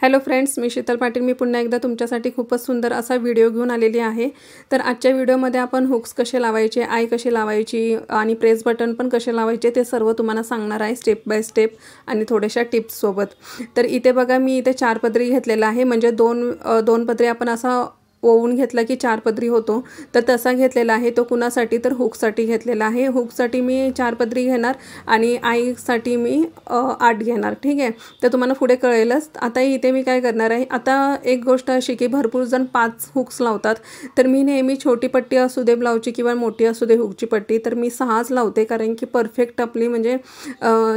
Hello friends, मी शीतल पाटील. मी पुन्हा एकदा तुमच्यासाठी खूपच सुंदर असा व्हिडिओ घेऊन आलेली आहे. तर आजच्या व्हिडिओमध्ये आपण हुक्स कसे लावायचे, आई कशी लावायची आणि प्रेस बटन पण कसे लावायचे ते सर्व तुम्हाला सांगणार आहे स्टेप बाय स्टेप आणि थोड्याशा टिप्स सोबत. तर इथे बघा, मी इथे 4 पदरी घेतलेला आहे. म्हणजे दोन पदरी आपण असा ओवून घेतला की 4 पदरी होतो. तर तसा घेतलेला आहे. तो कुणासाठी, तर हुकसाठी घेतलेला आहे. हुकसाठी मी 4 पदरी घेणार आणि आईसाठी मी 8 घेणार. ठीक आहे. तर तुम्हाला पुढे कळेलच. आता इथे मी काय करणार आहे, आता एक गोष्ट अशी की भरपूर जण 5 हुक्स लावतात. तर मी नेहमी छोटी पट्टी असू दे ब्लाऊजची किंवा मोठी असू दे हुकची पट्टी, तर मी 6च लावते. कारण की परफेक्ट आपली म्हणजे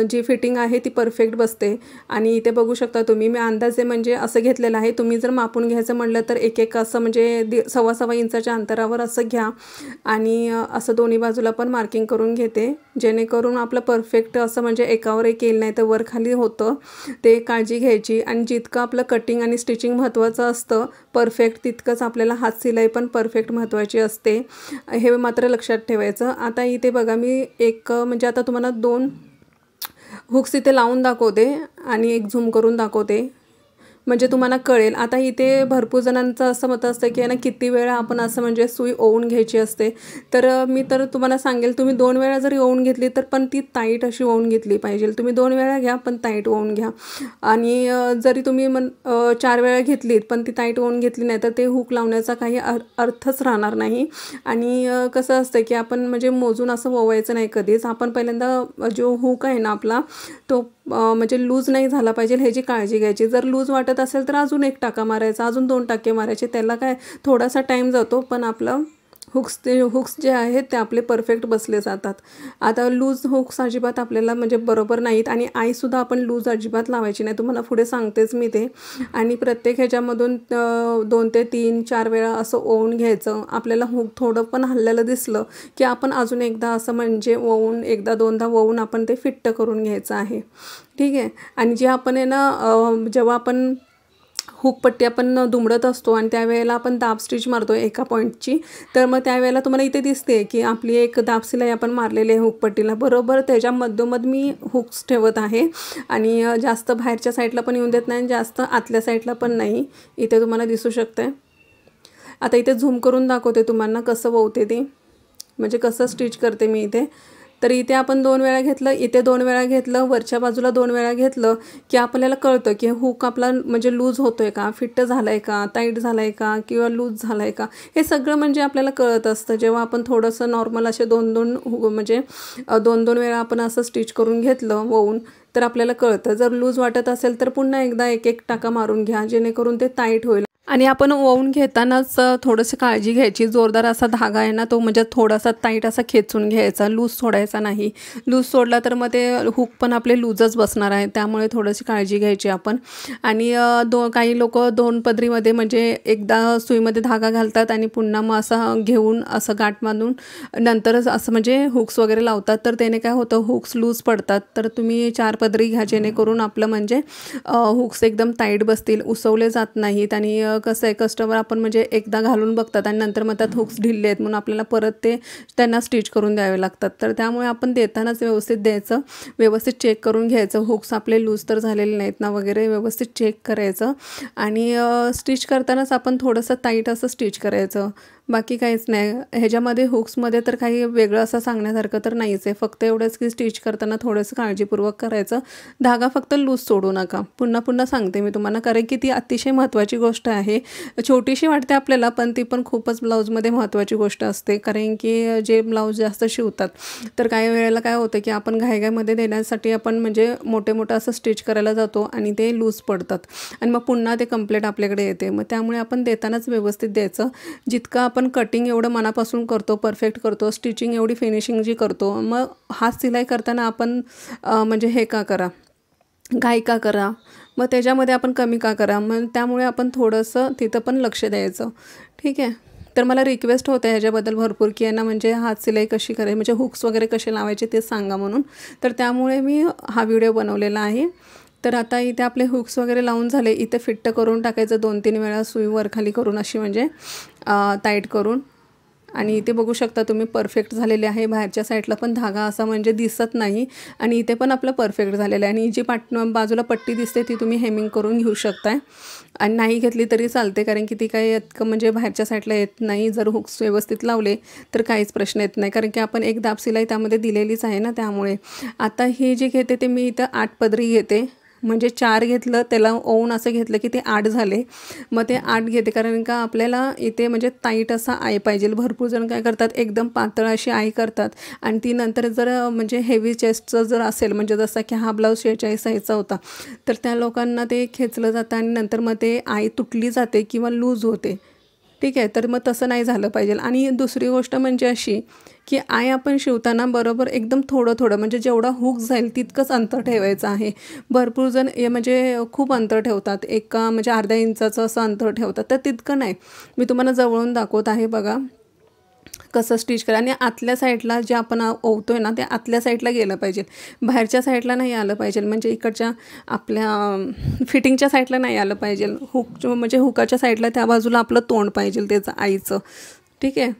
जी फिटिंग आहे ती परफेक्ट बसते. आणि इथे बघू शकता तुम्ही, मी अंदाजे म्हणजे असं घेतलेलं आहे. तुम्ही जर मापून घ्यायचं म्हटलं तर एक असं म्हणजे 1.25 इंचाच्या अंतरावर असं घ्या आणि असं दोन्ही बाजूला पण मार्किंग करून घेते, जेणेकरून आपलं परफेक्ट असं म्हणजे एकावर एक येईल, नाही तर वर खाली होतं. ते काळजी घ्यायची. आणि जितकं आपलं कटिंग आणि स्टिचिंग महत्त्वाचं असतं परफेक्ट, तितकंच आपल्याला हात शिलाई पण परफेक्ट महत्त्वाची असते. हे मात्र लक्षात ठेवायचं. आता इथे बघा, मी एक म्हणजे आता तुम्हाला 2 हुक्स इथे लावून दाखवते आणि एक झूम करून दाखवते, म्हणजे तुम्हाला कळेल. आता इथे भरपूर जणांचं असं मत असतं की ना किती वेळा आपण असं म्हणजे सुई ओवून घ्यायची असते. तर मी तर तुम्हाला सांगेल, तुम्ही 2 वेळा जरी ओवून घेतली तर पण ती टाईट अशी ओवून घेतली पाहिजे. तुम्ही 2 वेळा घ्या पण टाईट ओवून घ्या. आणि जरी तुम्ही 4 वेळा घेतलीत पण ती टाईट ओवून घेतली नाही तर ते हुक लावण्याचा काही अर्थच राहणार नाही. आणि कसं असतं की आपण म्हणजे मोजून असं ओवायचं नाही कधीच. आपण पहिल्यांदा जो हुक आहे ना आपला, तो म्हणजे लूज नाही झाला पाहिजे ह्याची काळजी घ्यायची. जर लूज वाटत असेल तर अजून 1 टाका मारायचा, अजून 2 टाके मारायचे. त्याला काय थोडासा टाईम जातो, पण आपलं हुक्स जे आहेत ते आपले परफेक्ट बसले जातात. आता लूज हुक्स अजिबात आपल्याला म्हणजे बरोबर नाहीत. आणि आईसुद्धा आपण लूज अजिबात लावायची नाही, तुम्हाला पुढे सांगतेच मी ते. आणि प्रत्येक ह्याच्यामधून 2 ते 3 4 वेळा असं ओवून घ्यायचं. आपल्याला हुक थोडं पण हललेलं दिसलं की आपण अजून एकदा असं म्हणजे ओवून, एकदा दोनदा ओवून आपण ते फिट्ट करून घ्यायचं आहे. ठीक आहे. आणि जे आपण आहे ना, जेव्हा आपण हुकपट्टी आपण दुमडत असतो आणि त्यावेळेला आपण दाब स्टिच मारतो एका पॉईंटची, तर मग त्यावेळेला तुम्हाला इथे दिसते की आपली एक दाब शिलाई आपण मारलेली आहे हुकपट्टीला. बरोबर त्याच्या मधोमध मी हुक्स ठेवत आहे. आणि जास्त बाहेरच्या साईडला पण येऊन देत नाही आणि जास्त आतल्या साईडला पण नाही. इथे तुम्हाला दिसू शकते. आता इथे झूम करून दाखवते तुम्हाला कसं ववते ते, म्हणजे कसं स्टिच करते मी इथे. तर इथे आपण 2 वेळा घेतलं, इथे 2 वेळा घेतलं, वरच्या बाजूला 2 वेळा घेतलं की आपल्याला कळतं की हुक आपला म्हणजे लूज होतो आहे का, फिट्ट झाला आहे का, टाईट झाला आहे का किंवा लूज झाला आहे का, हे सगळं म्हणजे आपल्याला कळत असतं. जेव्हा आपण थोडंसं नॉर्मल असे 2-2 म्हणजे 2-2 वेळा आपण असं स्टिच करून घेतलं वळून, तर आपल्याला कळतं. जर लूज वाटत असेल तर पुन्हा एकदा 1-1 टाका मारून घ्या, जेणेकरून ते टाईट होईल. आणि आपण ओवून घेतानाच थोडंसं काळजी घ्यायची. जोरदार असा धागा आहे ना, तो म्हणजे थोडासा टाईट असा खेचून घ्यायचा, लूज सोडायचा नाही. लूज सोडला तर मग ते हुक पण आपले लूजच बसणार आहे. त्यामुळे थोडीशी काळजी घ्यायची आपण. आणि काही लोक 2 पदरीमध्ये म्हणजे एकदा सुईमध्ये धागा घालतात आणि पुन्हा मग असं घेऊन असं गाठ बांधून नंतरच असं म्हणजे हुक्स वगैरे लावतात. तर त्याने काय होतं, हुक्स लूज पडतात. तर तुम्ही 4 पदरी घ्या, जेणेकरून आपलं म्हणजे हुक्स एकदम टाईट बसतील, उसवले जात नाहीत. आणि कसं आहे, कस्टमर आपण म्हणजे एकदा घालून बघतात आणि नंतर मग त्यात हुक्स ढिल्ले आहेत म्हणून आपल्याला परत ते त्यांना स्टिच करून द्यावे लागतात. तर त्यामुळे आपण देतानाच व्यवस्थित द्यायचं, व्यवस्थित चेक करून घ्यायचं. हुक्स आपले लूज तर झालेले नाहीत ना वगैरे व्यवस्थित चेक करायचं. आणि स्टिच करतानाच आपण थोडंसं टाईट असं स्टिच करायचं, बाकी काहीच नाही. ह्याच्यामध्ये हुक्समध्ये तर काही वेगळं असं सांगण्यासारखं तर नाहीच आहे. फक्त एवढंच की स्टिच करताना थोडंसं काळजीपूर्वक करायचं. धागा फक्त लूज सोडू नका. पुन्हा सांगते मी तुम्हाला, कारण की ती अतिशय महत्त्वाची गोष्ट आहे. छोटीशी वाटते आपल्याला, पण ती पण खूपच ब्लाऊजमध्ये महत्त्वाची गोष्ट असते. कारण की जे ब्लाऊज जास्त शिवतात तर काही वेळेला काय होतं की आपण घाईघाईमध्ये देण्यासाठी आपण म्हणजे मोठं असं स्टिच करायला जातो आणि ते लूज पडतात आणि मग पुन्हा ते कंप्लीट आपल्याकडे येते. मग त्यामुळे आपण देतानाच व्यवस्थित द्यायचं. जितकं आपण कटिंग एवढं मनापासून करतो, परफेक्ट करतो, स्टिचिंग एवढी फिनिशिंग जी करतो, मग हात सिलाई करताना आपण म्हणजे हे का करा, घाई का करा, मग त्याच्यामध्ये आपण कमी का करा. मग त्यामुळे आपण थोडंसं तिथं पण लक्ष द्यायचं. ठीक आहे. तर मला रिक्वेस्ट होते ह्याच्याबद्दल भरपूर की यांना म्हणजे हात सिलाई कशी करायची, म्हणजे हुक्स वगैरे कसे लावायचे ते सांगा म्हणून. तर त्यामुळे मी हा व्हिडिओ बनवलेला आहे. तर आता इथे आपले हुक्स वगैरे लावून झाले. इथे फिट्ट करून टाकायचं 2-3 वेळा सुई वर खाली करून, अशी म्हणजे टाईट करून. आणि इथे बघू शकता तुम्ही परफेक्ट झालेले आहे। बाहेरच्या साईडला पण धागा असा म्हणजे दिसत नाही आणि इथे पण आपलं परफेक्ट झालेलं आहे। आणि जी बाजूला पट्टी दिसते ती तुम्ही हेमिंग करून घेऊ शकताय आणि नाही घेतली तरी चालते, कारण की ती काही म्हणजे बाहेरच्या साईडला येत नाही। जर हुक्स व्यवस्थित लावले तर काहीच प्रश्न येत नाही, कारण की आपण एक दाब शिलाई त्यामध्ये दिलेलीच आहे ना। त्यामुळे आता हे जे घेते ते मी इथं 8 पदरी घेते, म्हणजे 4 घेतलं त्याला ओवून असं घेतलं की ते 8 झाले। मग ते 8 घेते, कारण का आपल्याला इथे म्हणजे टाईट असा आय पाहिजे। भरपूर जण काय करतात एकदम पातळ अशी आय करतात आणि ती नंतर जर म्हणजे हेवी चेस्टचं जर असेल, म्हणजे जसं की हा ब्लाऊज 46 साईजचा होता, तर त्या लोकांना ते खेचलं जातं आणि नंतर मग ते आय तुटली जाते किंवा लूज होते। ठीक आहे, तर मग तसं नाही झालं पाहिजे। आणि दुसरी गोष्ट म्हणजे अशी की आय आपण शिवताना बरोबर एकदम थोडं म्हणजे जेवढा हुक जाईल तितकंच अंतर ठेवायचं आहे। भरपूर जण म्हणजे खूप अंतर ठेवतात, म्हणजे अर्धा इंचाचं असं अंतर ठेवतात, तर तितकं नाही। मी तुम्हाला जवळून दाखवत आहे बघा कसं स्टिच करा। आणि आतल्या साईडला जे आपण ओवतोय ना ते आतल्या साईडला गेलं पाहिजे, बाहेरच्या साईडला नाही आलं पाहिजे, म्हणजे इकडच्या आपल्या फिटिंगच्या साईडला नाही आलं पाहिजे। म्हणजे हुकाच्या साईडला त्या बाजूला आपलं तोंड पाहिजे त्याचं आईचं। ठीक आहे,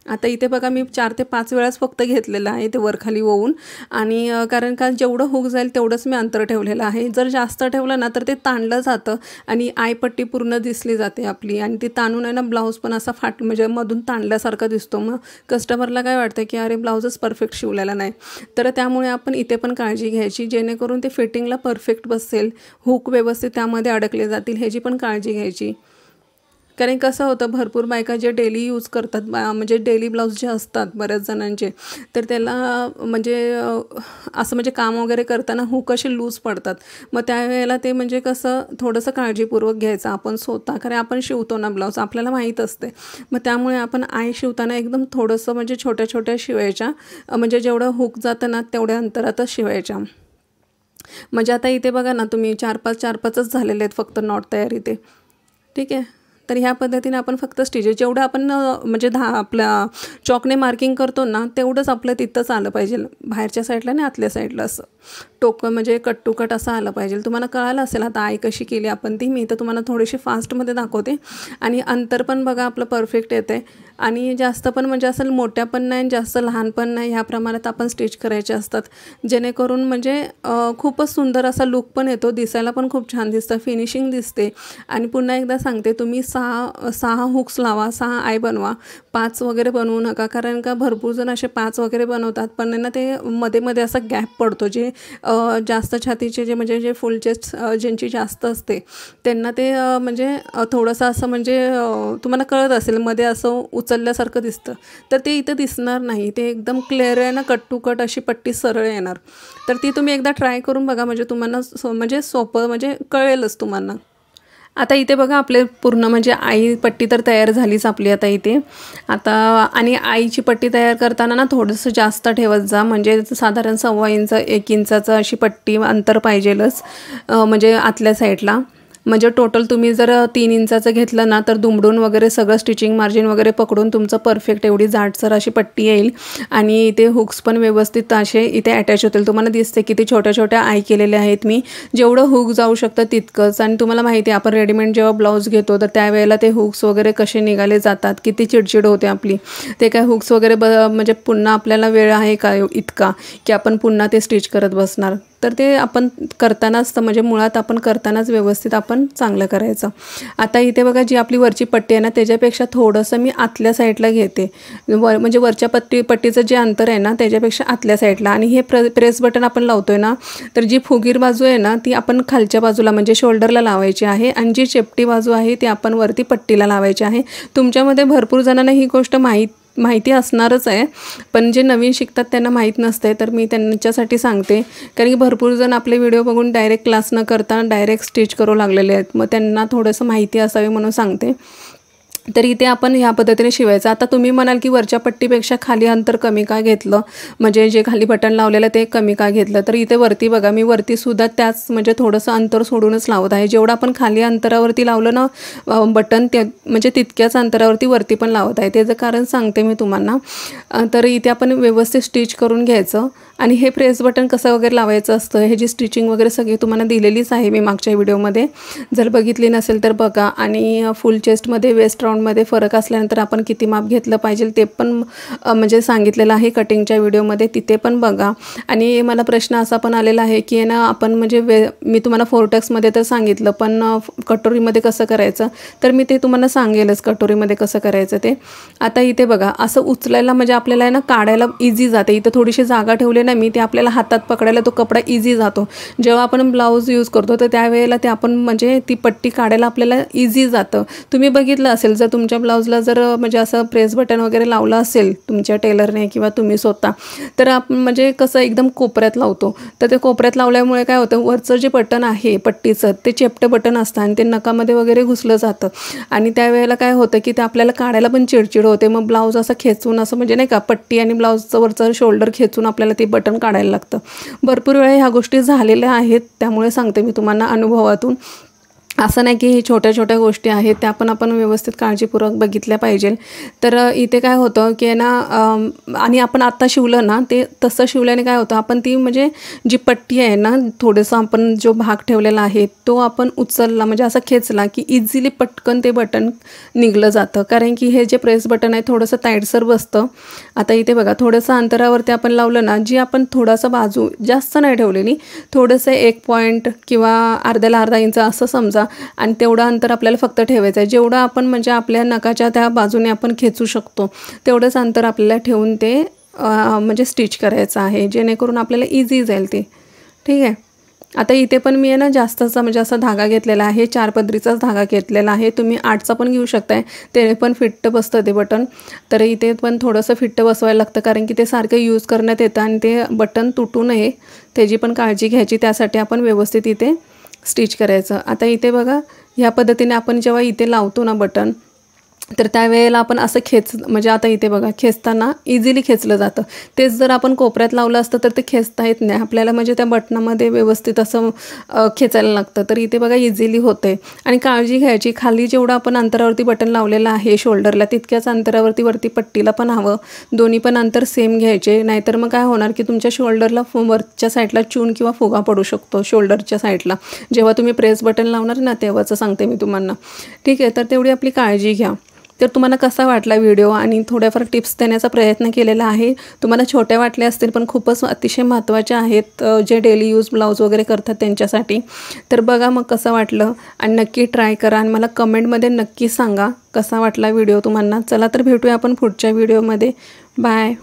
आता इथे बघा मी 4 ते 5 वेळाच फक्त घेतलेलं आहे ते वरखाली ओवून, आणि कारण का जेवढं हुक जाईल तेवढंच मी अंतर ठेवलेलं आहे। जर जास्त ठेवलं ना तर ते ताणलं जातं आणि आयपट्टी पूर्ण दिसली जाते आपली, आणि ती ताणून आहे ना ब्लाऊज पण असा म्हणजे मधून ताणल्यासारखा दिसतो। मग कस्टमरला काय वाटतं की अरे ब्लाऊजच परफेक्ट शिवलेला नाही, तर त्यामुळे आपण इथे पण काळजी घ्यायची जेणेकरून ते फिटिंगला परफेक्ट बसेल, हुक व्यवस्थित त्यामध्ये अडकले जातील ह्याची पण काळजी घ्यायची। कारण कसं होतं भरपूर बायका जे डेली यूज करतात, म्हणजे डेली ब्लाऊज जे असतात बऱ्याच जणांचे, तर त्याला म्हणजे असं म्हणजे काम वगैरे करताना हुक असे लूज पडतात। मग त्यावेळेला ते म्हणजे कसं थोडंसं काळजीपूर्वक घ्यायचं आपण स्वतः, कारण आपण शिवतो ना ब्लाऊज आपल्याला माहीत असते। मग त्यामुळे आपण आय शिवताना एकदम थोडंसं म्हणजे छोट्या शिवायच्या, म्हणजे जेवढं हुक जातं ना तेवढ्या अंतरातच शिवायच्या। म्हणजे आता इथे बघा ना तुम्ही 4-5च झालेले आहेत फक्त नॉट तयार इथे। ठीक आहे, तर ह्या पद्धतीने आपण फक्त स्टिचेस जेवढं आपण म्हणजे आपल्या चॉकने मार्किंग करतो ना तेवढंच आपलं तिथंच आलं पाहिजे, बाहेरच्या साईडला आणि आतल्या साईडला असं टोकं म्हणजे कट टू कट असं आलं पाहिजे। तुम्हाला कळालं असेल आता आय कशी केली आपण ती, मी तर तुम्हाला थोडीशी फास्टमध्ये दाखवते। आणि अंतर पण बघा आपलं परफेक्ट येते, आणि जास्त पण म्हणजे असं मोठ्या पण नाही जास्त लहान पण नाही, ह्या प्रमाणात आपण स्टिच करायचे असतात, जेणेकरून म्हणजे खूपच सुंदर असा लुक पण येतो, दिसायला पण खूप छान दिसतं, फिनिशिंग दिसते। आणि पुन्हा एकदा सांगते, तुम्ही 6 हुक्स लावा, 6 आय बनवा, 5 वगैरे बनवू नका, कारण का भरपूर जण असे 5 वगैरे बनवतात पण ना ते मध्ये असा गॅप पडतो। जे जास्त छातीचे जे म्हणजे जे फुल चेस्ट ज्यांची जास्त असते त्यांना ते म्हणजे थोडंसं असं म्हणजे तुम्हाला कळत असेल मध्ये असं उचलल्यासारखं दिसतं, तर ते इथं दिसणार नाही, ते एकदम क्लिअर आहे ना, कट टू कट अशी पट्टी सरळ येणार। तर ती तुम्ही एकदा ट्राय करून बघा, म्हणजे तुम्हाला म्हणजे सोपं म्हणजे कळेलच तुम्हाला। आता इथे बघा आपले पूर्ण म्हणजे आई पट्टी तर तयार झालीच आपली आता इथे। आता आणि आईची पट्टी तयार करताना ना थोडंसं जास्त ठेवत जा, म्हणजे साधारण 1.25 इंच 1 इंचाचं अशी पट्टी अंतर पाहिजेलच, म्हणजे आतल्या साईडला। म्हणजे टोटल तुम्ही जर 3 इंचाचं घेतलं ना तर दुमडून वगैरे सगळं स्टिचिंग मार्जिन वगैरे पकडून तुमचं परफेक्ट एवढी जाडसर अशी पट्टी येईल। आणि इथे हुक्स पण व्यवस्थित असे इथे अटॅच होतील, तुम्हाला दिसते किती छोट्या आय केलेल्या आहेत मी, जेवढं हुक जाऊ शकतं तितकंच। आणि तुम्हाला माहिती आहे आपण रेडीमेड जेव्हा ब्लाऊज घेतो तर त्यावेळेला ते हुक्स वगैरे कसे निघाले जातात, किती चिडचिड होते आपली, ते काय हुक्स वगैरे म्हणजे पुन्हा आपल्याला वेळ आहे का इतका की आपण पुन्हा ते स्टिच करत बसणार, तर ते आपण करतानाच म्हणजे मुळात आपण करतानाच व्यवस्थित आपण चांगलं करायचं। आता इथे बघा जी आपली वरची पट्टी आहे ना त्याच्यापेक्षा थोडंसं मी आतल्या साईडला घेते, म्हणजे वरच्या पट्टीचं जे अंतर आहे ना त्याच्यापेक्षा आतल्या साईडला। आणि हे प्रेस बटन आपण लावतोय ना, तर जी फुगीर बाजू आहे ना ती आपण खालच्या बाजूला म्हणजे शोल्डरला लावायची आहे, आणि जी चेपटी बाजू आहे ती आपण वरती पट्टीला लावायची आहे। तुमच्यामध्ये भरपूर जणांना ही गोष्ट माहिती असणारच आहे, पण जे नवीन शिकतात त्यांना माहीत नसते, तर मी त्यांच्यासाठी सांगते, कारण की भरपूर जण आपले व्हिडिओ बघून डायरेक्ट क्लास न करता डायरेक्ट स्टिच करू लागलेले आहेत, मग त्यांना थोडंसं माहिती असावी म्हणून सांगते। तर इथे आपण ह्या पद्धतीने शिवायचं। आता तुम्ही म्हणाल की वरच्या पट्टीपेक्षा खाली अंतर कमी का घेतलं, म्हणजे जे खाली बटन लावलेलं ते कमी का घेतलं, तर इथे वरती बघा मी वरती सुद्धा त्याच म्हणजे थोडंसं अंतर सोडूनच लावत आहे। जेवढं आपण खाली अंतरावरती लावलं ना बटन ते म्हणजे तितक्याच अंतरावरती वरती पण लावत आहे, त्याचं कारण सांगते मी तुम्हाला। तर इथे आपण व्यवस्थित स्टिच करून घ्यायचं, आणि हे प्रेस बटन कसं वगैरे लावायचं असतं ह्याची स्टिचिंग वगैरे सगळी तुम्हाला दिलेलीच आहे मी मागच्या व्हिडिओमध्ये, जर बघितली नसेल तर बघा। आणि फुल चेस्टमध्ये वेस्ट राऊंड राऊंडमध्ये फरक असल्यानंतर आपण किती माप घेतलं पाहिजे ते पण म्हणजे सांगितलेलं आहे कटिंगच्या व्हिडिओमध्ये, तिथे पण बघा. आणि मला प्रश्न असा पण आलेला आहे की ना आपण म्हणजे मी तुम्हाला फोर्टेक्समध्ये तर सांगितलं, पण कटोरीमध्ये कसं करायचं तर मी ते तुम्हाला सांगेलच कटोरीमध्ये कसं करायचं ते. आता इथे बघा असं उचलायला म्हणजे आपल्याला आहे ना काढायला इझी जाते. इथं थोडीशी जागा ठेवली ना मी, ते आपल्याला हातात पकडायला तो कपडा इझी जातो. जेव्हा आपण ब्लाऊज यूज करतो तर त्यावेळेला ते आपण म्हणजे ती पट्टी काढायला आपल्याला इझी जातं. तुम्ही बघितलं असेल जर तुमच्या ब्लाऊजला जर म्हणजे असं प्रेस बटन वगैरे लावलं असेल तुमच्या टेलरने किंवा तुम्ही स्वतः, तर आपण म्हणजे कसं एकदम कोपऱ्यात लावतो. तर ते कोपऱ्यात लावल्यामुळे काय होतं, वरचं जे बटन आहे पट्टीचं ते चेपटं बटन असतं आणि ते नकामध्ये वगैरे घुसलं जातं. आणि त्यावेळेला काय होतं की ते आपल्याला काढायला पण चिडचिड होते. मग ब्लाऊज असं खेचून असं म्हणजे नाही का पट्टी आणि ब्लाऊजचं वरचं शोल्डर खेचून आपल्याला ते बटन काढायला लागतं. भरपूर वेळा ह्या गोष्टी झालेल्या आहेत, त्यामुळे सांगते मी तुम्हाला अनुभवातून. असं नाही की हे छोट्या छोट्या गोष्टी आहेत, त्या पण आपण व्यवस्थित काळजीपूर्वक बघितल्या पाहिजे. तर इथे काय होतं की ना आणि आपण आत्ता शिवलं ना ते तसं शिवल्याने काय होतं, आपण ती म्हणजे जी पट्टी आहे ना थोडंसं आपण जो भाग ठेवलेला आहे तो आपण उचलला म्हणजे असं खेचला की इझिली पटकन ते बटन निघलं जातं. कारण की हे जे प्रेस बटन आहे थोडंसं टाईटसर बसतं. आता इथे बघा थोडंसं अंतरावरती आपण लावलं ना, जी आपण थोडासा बाजू जास्त नाही ठेवलेली, थोडंसं 1 पॉईंट किंवा अर्ध्याला अर्धा इंच असं समजा, आणि तेवढं अंतर आपल्याला फक्त ठेवायचं आहे. जेवढं आपण म्हणजे आपल्या नकाच्या त्या बाजूने आपण खेचू शकतो तेवढंच अंतर आपल्याला ठेवून ते म्हणजे स्टिच करायचं आहे, जेणेकरून आपल्याला इझी जाईल ते. ठीक आहे. आता इथे पण मी आहे ना जास्तचा म्हणजे असा धागा घेतलेला आहे, 4 पदरीचाच धागा घेतलेला आहे. तुम्ही 8चा पण घेऊ शकताय, ते पण फिट्ट बसतं ते बटन. तर इथे पण थोडंसं फिट्ट बसवायला लागतं, कारण की ते सारखं यूज करण्यात येतं आणि ते बटन तुटू नये त्याची पण काळजी घ्यायची. त्यासाठी आपण व्यवस्थित इथे स्टिच करायचं. आता इथे बघा ह्या पद्धतीने आपण जेव्हा इथे लावतो ना बटन, तर त्यावेळेला आपण असं म्हणजे आता इथे बघा खेचताना इझिली खेचलं जातं. तेच जर आपण कोपऱ्यात लावलं असतं तर ते खेचता येत नाही आपल्याला, म्हणजे त्या बटनामध्ये व्यवस्थित असं खेचायला लागतं. तर इथे बघा इझिली होते. आणि काळजी घ्यायची, खाली जेवढं आपण अंतरावरती बटन लावलेलं आहे शोल्डरला तितक्याच अंतरावरती वरती पट्टीला पण हवं. दोन्ही पण अंतर सेम घ्यायचे, नाहीतर मग काय होणार की तुमच्या शोल्डरला वरच्या साईडला चून किंवा फुगा पडू शकतो शोल्डरच्या साईडला, जेव्हा तुम्ही प्रेस बटन लावणार ना तेव्हाचं सांगते मी तुम्हाला. ठीक आहे. तर तेवढी आपली काळजी घ्या. तर तुम्हाला कसा वाटला व्हिडिओ, आणि थोड्याफार टिप्स देण्याचा प्रयत्न केलेला आहे. तुम्हाला छोट्या वाटल्या असतील पण खूपच अतिशय महत्त्वाच्या आहेत जे डेली यूज ब्लाऊज वगैरे करतात त्यांच्यासाठी. तर बघा मग कसं वाटलं आणि नक्की ट्राय करा आणि मला कमेंटमध्ये नक्की सांगा कसा वाटला व्हिडिओ तुम्हाला. चला तर भेटूया आपण पुढच्या व्हिडिओमध्ये. बाय.